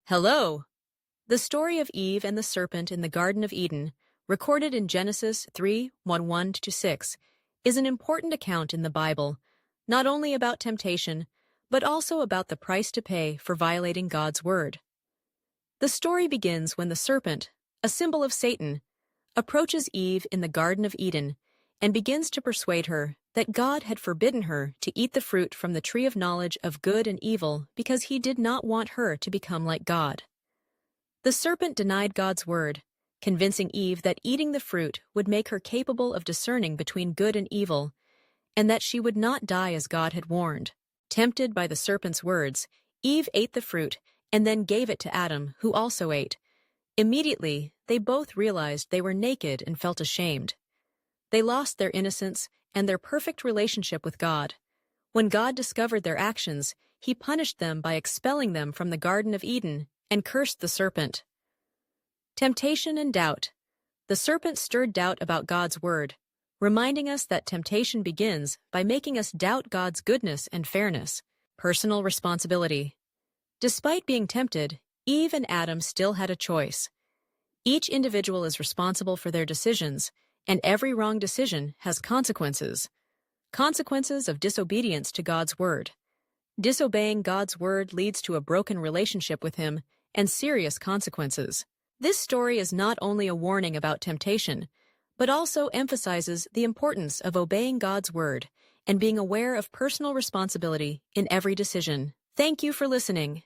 Hello! The story of Eve and the serpent in the Garden of Eden, recorded in Genesis 3:1-6, is an important account in the Bible, not only about temptation, but also about the price to pay for violating God's word. The story begins when the serpent, a symbol of Satan, approaches Eve in the Garden of Eden and begins to persuade her that God had forbidden her to eat the fruit from the tree of knowledge of good and evil because he did not want her to become like God. The serpent denied God's word, convincing Eve that eating the fruit would make her capable of discerning between good and evil, and that she would not die as God had warned. Tempted by the serpent's words, Eve ate the fruit and then gave it to Adam, who also ate. Immediately, they both realized they were naked and felt ashamed. They lost their innocence and their perfect relationship with God. When God discovered their actions, he punished them by expelling them from the Garden of Eden and cursed the serpent. Temptation and doubt. The serpent stirred doubt about God's word, reminding us that temptation begins by making us doubt God's goodness and fairness. Personal responsibility. Despite being tempted, Eve and Adam still had a choice. Each individual is responsible for their decisions, and every wrong decision has consequences. Consequences of disobedience to God's word. Disobeying God's word leads to a broken relationship with him and serious consequences. This story is not only a warning about temptation, but also emphasizes the importance of obeying God's word and being aware of personal responsibility in every decision. Thank you for listening.